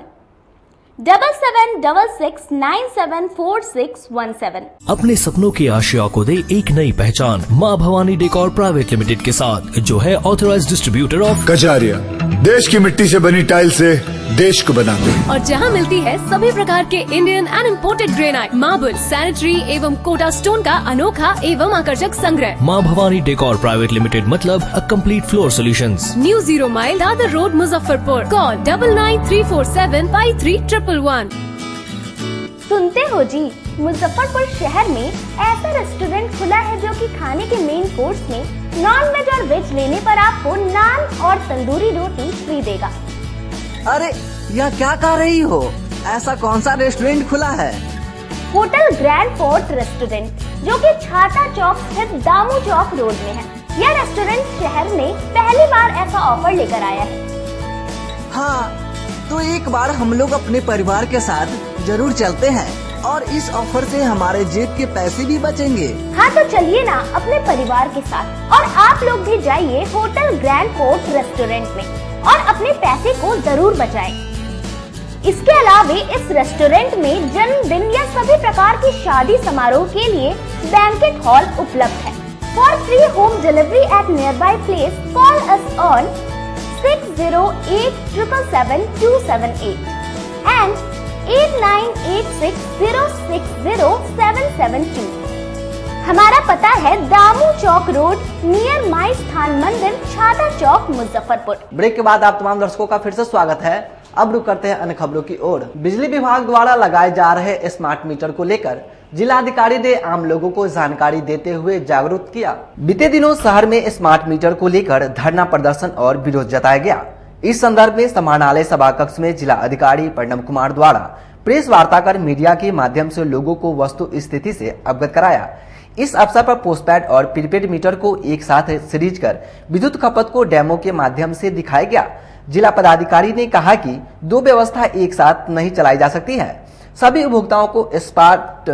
7766974617। अपने सपनों की आशिया को दे एक नई पहचान माँ भवानी डेकोर प्राइवेट लिमिटेड के साथ, जो है ऑथराइज्ड डिस्ट्रीब्यूटर ऑफ कजारिया। देश की मिट्टी से बनी टाइल से देश को बनाते हैं, और जहां मिलती है सभी प्रकार के Indian and imported granite, marble, sanitary एवं कोटा स्टोन का अनोखा एवं आकर्षक संग्रह। माँ भवानी डेकोर प्राइवेट लिमिटेड मतलब a complete floor solutions. New 0 mile Dadar road, Muzaffarpur. Call 9934753111। सुनते हो जी, मुजफ्फरपुर शहर में ऐसा रेस्टोरेंट खुला है जो कि खाने के मेन कोर्स में नॉन वेज और वेज लेने पर आपको नान और तंदूरी रोटी फ्री देगा। अरे यह क्या कह रही हो? ऐसा कौन सा रेस्टोरेंट खुला है? होटल ग्रैंड फोर्ट रेस्टोरेंट, जो कि छाता चौक स्थित दामू चौक रोड में है। यह रेस्टोरेंट शहर में पहली बार ऐसा ऑफर लेकर आया है। हाँ, तो एक बार हम लोग अपने परिवार के साथ जरूर चलते हैं और इस ऑफर से हमारे जेब के पैसे भी बचेंगे। हाँ तो चलिए ना अपने परिवार के साथ, और आप लोग भी जाइए होटल ग्रैंड फोर्ट रेस्टोरेंट में और अपने पैसे को जरूर बचाएं। इसके अलावा इस रेस्टोरेंट में जन्मदिन या सभी प्रकार की शादी समारोह के लिए बैंकेट हॉल उपलब्ध है। For free home delivery at near by place call us on 6087777278 and 8986060772। हमारा पता है दामू चौक रोड नियर माई स्थान मंदिर, छाता चौक, मुजफ्फरपुर। ब्रेक के बाद आप तमाम दर्शकों का फिर से स्वागत है। अब रुक करते हैं अन्य खबरों की ओर। बिजली विभाग द्वारा लगाए जा रहे स्मार्ट मीटर को लेकर जिलाधिकारी ने आम लोगों को जानकारी देते हुए जागरूक किया। बीते दिनों शहर में स्मार्ट मीटर को लेकर धरना प्रदर्शन और विरोध जताया गया। इस संदर्भ में समाहरणालय सभा कक्ष में जिला अधिकारी प्रणव कुमार द्वारा प्रेस वार्ता कर मीडिया के माध्यम से लोगों को वस्तु स्थिति से अवगत कराया। इस अवसर पर पोस्टपैड और प्रीपेड मीटर को एक साथ सीरीज कर विद्युत खपत को डेमो के माध्यम से दिखाया गया। जिला पदाधिकारी ने कहा कि दो व्यवस्था एक साथ नहीं चलाई जा सकती है। सभी उपभोक्ताओं को स्मार्ट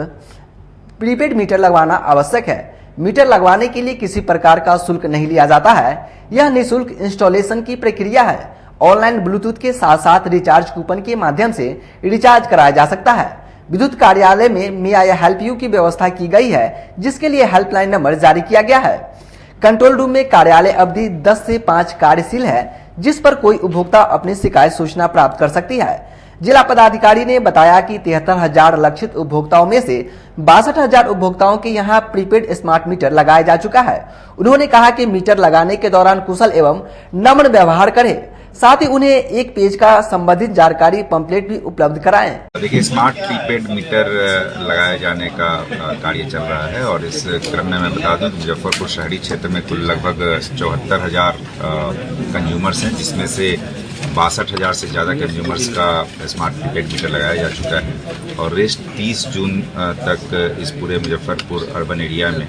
प्रीपेड मीटर लगवाना आवश्यक है। मीटर लगवाने के लिए किसी प्रकार का शुल्क नहीं लिया जाता है। यह निःशुल्क इंस्टॉलेशन की प्रक्रिया है। ऑनलाइन ब्लूटूथ के साथ साथ रिचार्ज कूपन के माध्यम से रिचार्ज कराया जा सकता है। विद्युत कार्यालय में मे आई हेल्प यू की व्यवस्था की गई है, जिसके लिए हेल्पलाइन नंबर जारी किया गया है। कंट्रोल रूम में कार्यालय अवधि 10 से 5 कार्यशील है, जिस पर कोई उपभोक्ता अपनी शिकायत सूचना प्राप्त कर सकती है। जिला पदाधिकारी ने बताया कि 73,000 लक्षित उपभोक्ताओं में से 62,000 उपभोक्ताओं के यहां प्रीपेड स्मार्ट मीटर लगाया जा चुका है। उन्होंने कहा कि मीटर लगाने के दौरान कुशल एवं नम्र व्यवहार करें, साथ ही उन्हें एक पेज का संबंधित जानकारी पंपलेट भी उपलब्ध कराएं। देखिए, स्मार्ट प्रीपेड मीटर लगाए जाने का कार्य चल रहा है और इस क्रम में मैं बता दूं कि मुजफ्फरपुर शहरी क्षेत्र में कुल लगभग 74,000 कंज्यूमर्स हैं, जिसमें से 62,000 से ज्यादा कंज्यूमर्स का स्मार्ट प्रीपेड मीटर लगाया जा चुका है और रेस्ट 30 जून तक इस पूरे मुजफ्फरपुर अर्बन एरिया में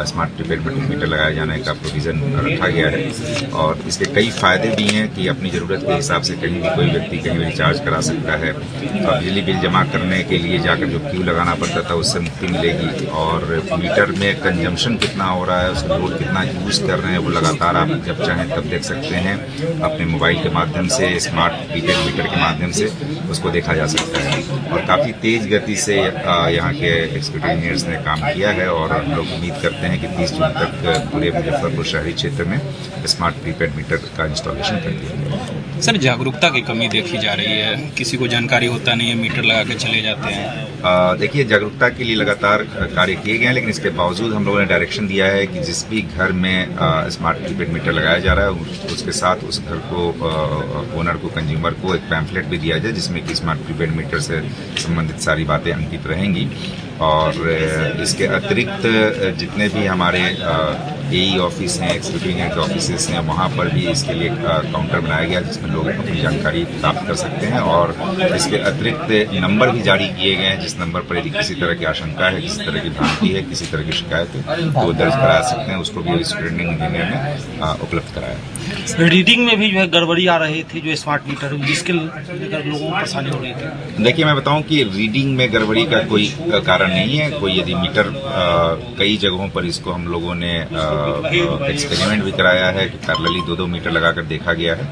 स्मार्ट प्रीपेड मीटर लगाए जाने का प्रोविजन रखा गया है। और इसके कई फायदे भी हैं कि अपनी ज़रूरत के हिसाब से कहीं भी कोई व्यक्ति कहीं भी रिचार्ज करा सकता है। बिजली बिल जमा करने के लिए जाकर जो क्यू लगाना पड़ता था उससे मुक्ति मिलेगी, और मीटर में कंजम्पशन कितना हो रहा है, उसका लोड कितना यूज़ कर रहे हैं, वो लगातार आप जब चाहें तब देख सकते हैं। अपने मोबाइल के माध्यम से, स्मार्ट प्रीपेड मीटर के माध्यम से उसको देखा जा सकता है। और काफ़ी तेज़ गति से यहाँ के एक्सिक्यूटिव इंजीनियर्स ने काम किया है और हम लोग उम्मीद करते हैं कि 30 जून तक पूरे मुजफ्फरपुर शहरी क्षेत्र में स्मार्ट प्रीपेड मीटर का इंस्टॉलेशन कर दिया गया। सर, जागरूकता की कमी देखी जा रही है, किसी को जानकारी होता नहीं है, मीटर लगा के चले जाते हैं। देखिए, जागरूकता के लिए लगातार कार्य किए गए हैं, लेकिन इसके बावजूद हम लोगों ने डायरेक्शन दिया है कि जिस भी घर में स्मार्ट प्रीपेड मीटर लगाया जा रहा है उसके साथ उस घर को ओनर को, कंज्यूमर को एक पैम्फलेट भी दिया जाए, जिसमें कि स्मार्ट प्रीपेड मीटर से संबंधित सारी बातें अंकित रहेंगी। और इसके अतिरिक्त जितने भी हमारे एई ऑफिस हैं, एक्सिक्यूटिव इंजीनियर के ऑफिस हैं, वहाँ पर भी इसके लिए काउंटर बनाया गया जिसमें लोग अपनी जानकारी प्राप्त कर सकते हैं। और इसके अतिरिक्त नंबर भी जारी किए गए हैं, जिस नंबर पर यदि किसी तरह की आशंका है, किसी तरह की भ्रांति है, किसी तरह की शिकायत है तो वो दर्ज करा सकते हैं। उसको भी स्क्रीनिंग इंजीनियर ने उपलब्ध कराया। रीडिंग में भी जो है गड़बड़ी आ रही थी, जो स्मार्ट मीटर जिसके लेकर लोगों को परेशानी हो रही थी। देखिए, मैं बताऊं कि रीडिंग में गड़बड़ी का कोई कारण नहीं है। कोई यदि मीटर कई जगहों पर इसको हम लोगों ने एक्सपेरिमेंट भी कराया है कि पैरेलली 2-2 मीटर लगाकर देखा गया है।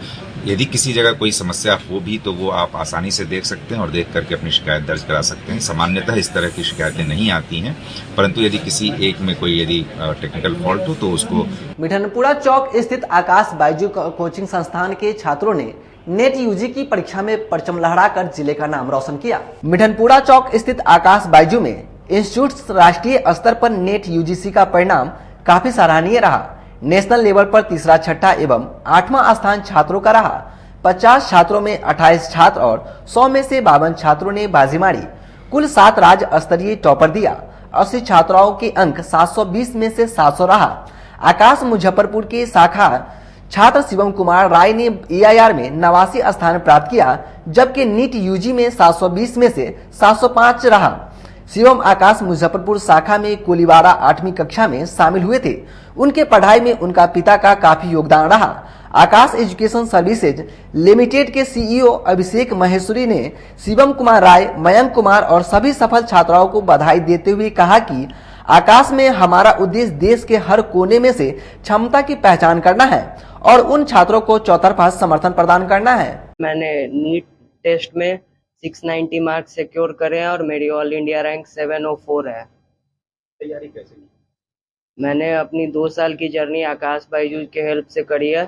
यदि किसी जगह कोई समस्या हो भी तो वो आप आसानी से देख सकते हैं और देख करके अपनी शिकायत दर्ज करा सकते हैं। सामान्यतः इस तरह की शिकायतें नहीं आती हैं, परंतु यदि किसी एक में कोई यदि टेक्निकल फॉल्ट हो तो उसको। मिठनपुरा चौक स्थित आकाश बायजू कोचिंग संस्थान के छात्रों ने नेट यूजी की परीक्षा में परचम लहराकर जिले का नाम रोशन किया। मिठनपुरा चौक स्थित आकाश बायजू में इंस्टीट्यूट राष्ट्रीय स्तर पर नेट यूजीसी का परिणाम काफी सराहनीय रहा। नेशनल लेवल पर तीसरा, छठा एवं 8वां स्थान छात्रों का रहा। 50 छात्रों में 28 छात्र और 100 में से 52 छात्रों ने बाजी मारी। कुल 7 राज्य स्तरीय टॉपर दिया। 80 छात्राओं के अंक 720 में से 700 रहा। आकाश मुजफ्फरपुर के शाखा छात्र शिवम कुमार राय ने EIR में 89 स्थान प्राप्त किया, जबकि नीट यूजी में 720 में से 705 रहा। शिवम आकाश मुजफ्फरपुर शाखा में कोलीवाड़ा 8वीं कक्षा में शामिल हुए थे। उनके पढ़ाई में उनका पिता का काफी योगदान रहा। आकाश एजुकेशन सर्विसेज लिमिटेड के CEO अभिषेक महेश्वरी ने शिवम कुमार राय, मयंक कुमार और सभी सफल छात्राओं को बधाई देते हुए कहा कि आकाश में हमारा उद्देश्य देश के हर कोने में से क्षमता की पहचान करना है और उन छात्रों को चौतरफा समर्थन प्रदान करना है। मैंने नीट टेस्ट में 690 मार्क सिक्योर करे हैं और मेरी ऑल इंडिया रैंक 704 है। तैयारी कैसे की? मैंने अपनी 2 साल की जर्नी आकाश बायजूस के हेल्प से करी है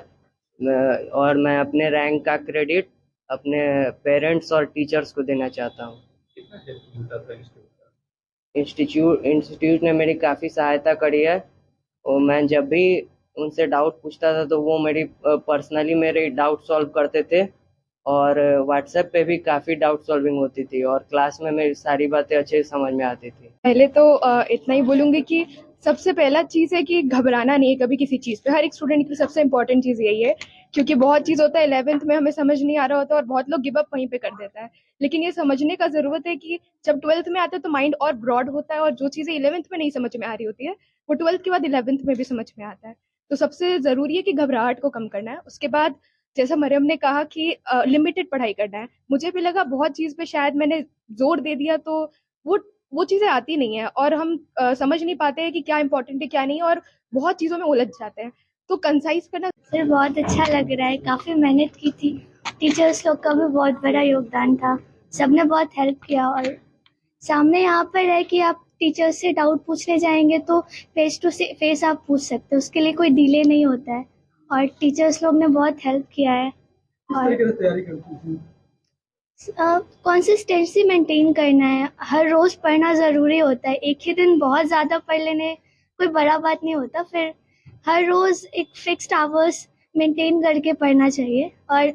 और मैं अपने रैंक का क्रेडिट अपने पेरेंट्स और टीचर्स को देना चाहता हूँ। कितना हेल्प मिलता था इंस्टीट्यूट ने मेरी काफ़ी सहायता करी है और मैं जब भी उनसे डाउट पूछता था तो वो मेरी पर्सनली मेरे डाउट सॉल्व करते थे और व्हाट्सएप पे भी काफ़ी डाउट सॉल्विंग होती थी और क्लास में मेरी सारी बातें अच्छे से समझ में आती थी। पहले तो इतना ही बोलूँगी कि सबसे पहला चीज़ है कि घबराना नहीं है कभी किसी चीज़ पे। हर एक स्टूडेंट की सबसे इम्पोर्टेंट चीज़ यही है, क्योंकि बहुत चीज़ होता है 11th में हमें समझ नहीं आ रहा होता और बहुत लोग गिव अप वहीं पे कर देता है। लेकिन ये समझने का ज़रूरत है कि जब 12th में आते हैं तो माइंड और ब्रॉड होता है और जो चीज़ें 11th में नहीं समझ में आ रही होती है वो 12th के बाद 11th में भी समझ में आता है। तो सबसे ज़रूरी है कि घबराहट को कम करना है। उसके बाद जैसा मरियम ने कहा कि लिमिटेड पढ़ाई करना है, मुझे भी लगा बहुत चीज़ पे शायद मैंने जोर दे दिया तो वो चीज़ें आती नहीं है और हम समझ नहीं पाते हैं कि क्या इंपॉर्टेंट है क्या नहीं और बहुत चीज़ों में उलझ जाते हैं। तो कंसाइज करना सर बहुत अच्छा लग रहा है। काफ़ी मेहनत की थी, टीचर्स लोग का भी बहुत बड़ा योगदान था, सबने बहुत हेल्प किया और सामने यहाँ पर है कि आप टीचर्स से डाउट पूछने जाएंगे तो फेस टू फेस आप पूछ सकते हो, उसके लिए कोई डिले नहीं होता है और टीचर्स लोग ने बहुत हेल्प किया है। और तैयारी करती थी? कंसिस्टेंसी मेंटेन करना है, हर रोज पढ़ना ज़रूरी होता है। एक ही दिन बहुत ज़्यादा पढ़ लेने कोई बड़ा बात नहीं होता, फिर हर रोज एक फिक्स्ड आवर्स मेंटेन करके पढ़ना चाहिए। और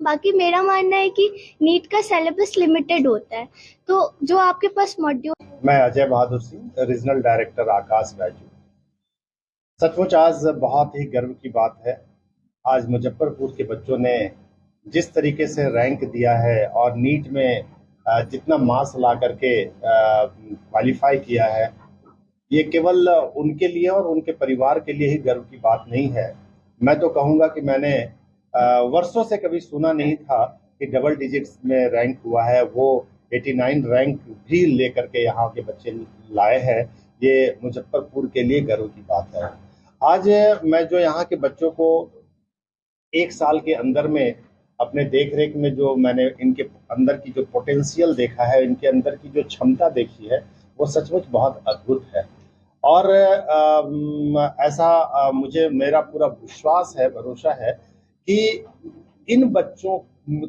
बाकी मेरा मानना है कि नीट का सिलेबस लिमिटेड होता है, तो जो आपके पास मॉड्यूल। मैं अजय बहादुर सिंह, रीजनल डायरेक्टर आकाश बायजू। सचमुच आज बहुत ही गर्व की बात है, आज मुजफ्फरपुर के बच्चों ने जिस तरीके से रैंक दिया है और नीट में जितना मार्क्स ला करके क्वालिफाई किया है, ये केवल उनके लिए और उनके परिवार के लिए ही गर्व की बात नहीं है। मैं तो कहूँगा कि मैंने वर्षों से कभी सुना नहीं था कि डबल डिजिट्स में रैंक हुआ है, वो 89 रैंक भी लेकर के यहाँ के बच्चे लाए हैं। ये मुजफ्फरपुर के लिए गर्व की बात है। आज मैं जो यहाँ के बच्चों को 1 साल के अंदर में अपने देख रेख में जो मैंने इनके अंदर की जो पोटेंशियल देखा है, इनके अंदर की जो क्षमता देखी है, वो सचमुच बहुत अद्भुत है। और ऐसा मुझे मेरा पूरा विश्वास है, भरोसा है कि इन बच्चों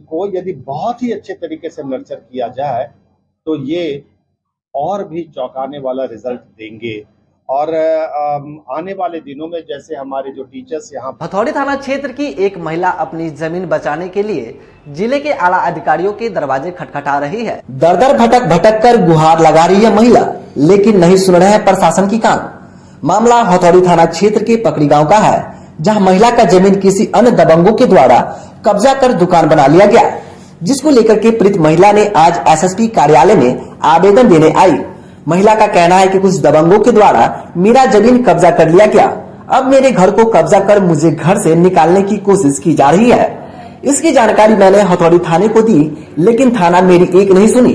को यदि बहुत ही अच्छे तरीके से नर्चर किया जाए तो ये और भी चौंकाने वाला रिजल्ट देंगे। और आने वाले दिनों में जैसे हमारे जो टीचर्स यहाँ। हथौड़ी थाना क्षेत्र की एक महिला अपनी जमीन बचाने के लिए जिले के आला अधिकारियों के दरवाजे खटखटा रही है। दर दर भटक भटक कर गुहार लगा रही है महिला, लेकिन नहीं सुन रहे हैं प्रशासन की कान। मामला हथौड़ी थाना क्षेत्र के पकड़ी गाँव का है, जहाँ महिला का जमीन किसी अन्य दबंगों के द्वारा कब्जा कर दुकान बना लिया गया, जिसको लेकर के पीड़ित महिला ने आज SSP कार्यालय में आवेदन देने आई। महिला का कहना है कि कुछ दबंगों के द्वारा मेरा जमीन कब्जा कर लिया गया, अब मेरे घर को कब्जा कर मुझे घर से निकालने की कोशिश की जा रही है। इसकी जानकारी मैंने हथौड़ी थाने को दी, लेकिन थाना मेरी एक नहीं सुनी।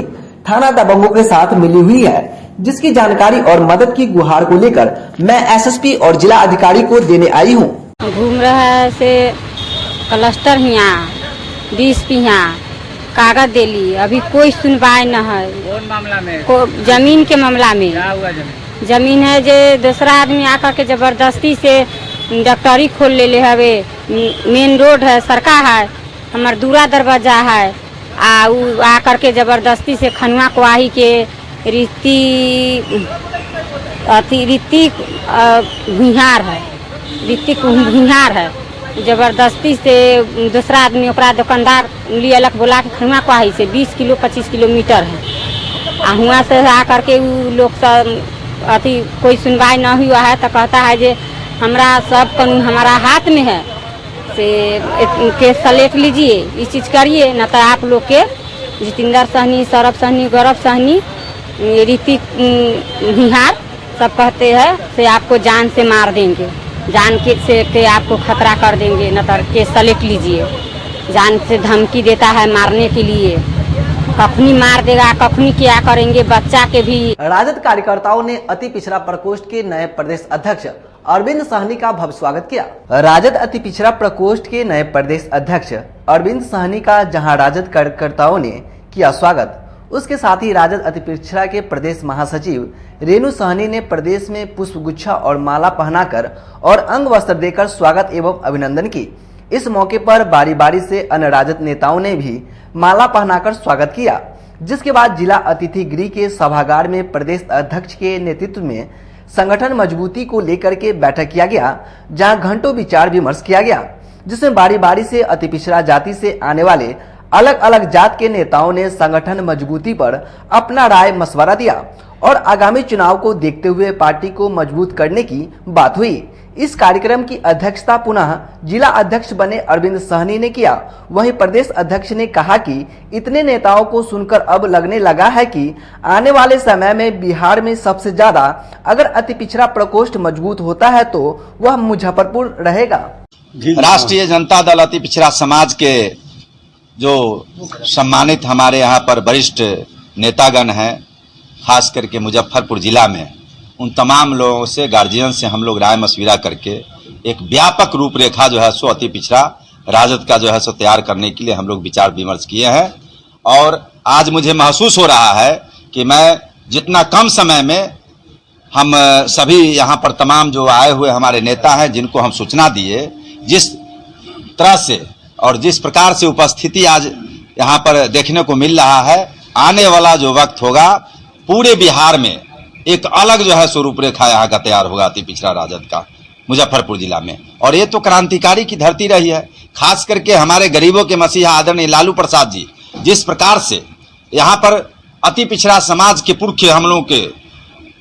थाना दबंगों के साथ मिली हुई है। जिसकी जानकारी और मदद की गुहार को लेकर मैं एसएसपी और जिला अधिकारी को देने आई हूँ। घूम रहा है से क्लस्टर यहाँ 20 यहाँ कागज दे ली, अभी कोई सुनवाई न है। कौन मामला में? जमीन के मामला में। क्या हुआ जमीन है जो दूसरा आदमी आकर के जबरदस्ती से डॉक्टरी खोल ले हवे। मेन रोड है, सड़का है, हमार दूरा दरवाजा है, आकर के जबरदस्ती से खनुआ कुआही के ऋतिक भुइहार है, जबरदस्ती से दूसरा आदमी ओकरा दुकानदार लियलक बोला के खनुआ कुआही से 20 किलो 25 किलोमीटर है। हुआ से आकर के लोग सब कोई सुनवाई न हुआ है तो कहता है जे हमरा सब कानून हमारा हाथ में है, से केस सलेट लीजिए, इस चीज़ करिए, न तो आप लोग के जितेंद्र सहनी, सौरभ सहनी, गौरव सहनी, ऋतिक भुइहार सब कहते हैं से आपको जान से मार देंगे, जान के आपको खतरा कर देंगे, न तो केस सलेट लीजिए। जान से धमकी देता है मारने के लिए, कखनी मार देगा, कखनी क्या करेंगे बच्चा के भी। राजद कार्यकर्ताओं ने अति पिछड़ा प्रकोष्ठ के नए प्रदेश अध्यक्ष अरविंद सहनी का भव्य स्वागत किया। राजद अति पिछड़ा प्रकोष्ठ के नए प्रदेश अध्यक्ष अरविंद सहनी का जहां राजद कार्यकर्ताओं ने किया स्वागत, उसके साथ ही राजद अति पिछड़ा के प्रदेश महासचिव रेणु सहनी ने प्रदेश में पुष्प गुच्छा और माला पहनाकर और अंग वस्त्र देकर स्वागत एवं अभिनंदन की। इस मौके पर बारी बारी से अन्य राजद नेताओं ने भी माला पहनाकर स्वागत किया, जिसके बाद जिला अतिथि गृह के सभागार में प्रदेश अध्यक्ष के नेतृत्व में संगठन मजबूती को लेकर के बैठक किया गया, जहां घंटों विचार विमर्श किया गया, जिसमें बारी बारी से अति पिछड़ा जाति से आने वाले अलग अलग जात के नेताओं ने संगठन मजबूती पर अपना राय मशवरा दिया और आगामी चुनाव को देखते हुए पार्टी को मजबूत करने की बात हुई। इस कार्यक्रम की अध्यक्षता पुनः जिला अध्यक्ष बने अरविंद सहनी ने किया। वहीं प्रदेश अध्यक्ष ने कहा कि इतने नेताओं को सुनकर अब लगने लगा है कि आने वाले समय में बिहार में सबसे ज्यादा अगर अति पिछड़ा प्रकोष्ठ मजबूत होता है तो वह मुजफ्फरपुर रहेगा। राष्ट्रीय जनता दल अति पिछड़ा समाज के जो सम्मानित हमारे यहाँ पर वरिष्ठ नेतागण हैं, खास करके मुजफ्फरपुर जिला में, उन तमाम लोगों से, गार्जियन से हम लोग राय मशविरा करके एक व्यापक रूपरेखा जो है सो अति पिछड़ा राजद का जो है सो तैयार करने के लिए हम लोग विचार विमर्श किए हैं। और आज मुझे महसूस हो रहा है कि मैं जितना कम समय में हम सभी यहाँ पर तमाम जो आए हुए हमारे नेता हैं, जिनको हम सूचना दिए, जिस तरह से और जिस प्रकार से उपस्थिति आज यहाँ पर देखने को मिल रहा है, आने वाला जो वक्त होगा पूरे बिहार में एक अलग जो है स्वरूप रेखा यहाँ का तैयार होगा अति पिछड़ा राजद का मुजफ्फरपुर जिला में। और ये तो क्रांतिकारी की धरती रही है, खास करके हमारे गरीबों के मसीहा आदरणीय लालू प्रसाद जी जिस प्रकार से यहाँ पर अति पिछड़ा समाज के पुरखे हम लोगों के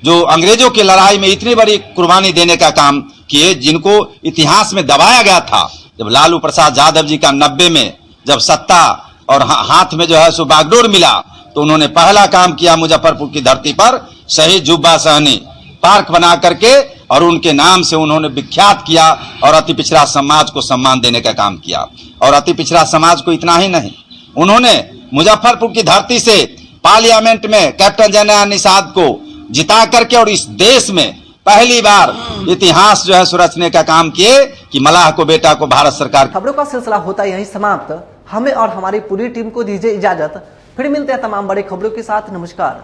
जो अंग्रेजों की लड़ाई में इतनी बड़ी कुर्बानी देने का काम किए, जिनको इतिहास में दबाया गया था। जब लालू प्रसाद यादव जी का 90 में जब सत्ता और हाथ में जो है सो बागडोर मिला, तो उन्होंने पहला काम किया मुजफ्फरपुर की धरती पर शहीद जुब्बा सहनी पार्क बना करके और उनके नाम से उन्होंने विख्यात किया और अति पिछड़ा समाज को सम्मान देने का काम किया। और अति पिछड़ा समाज को इतना ही नहीं, उन्होंने मुजफ्फरपुर की धरती से पार्लियामेंट में कैप्टन जयनारायण निषाद को जिता करके और इस देश में पहली बार इतिहास जो है रचने का काम किए कि मलाह को बेटा को भारत सरकार। खबरों का सिलसिला होता यही समाप्त। हमें और हमारी पूरी टीम को दीजिए इजाजत, फिर मिलते हैं तमाम बड़ी खबरों के साथ। नमस्कार।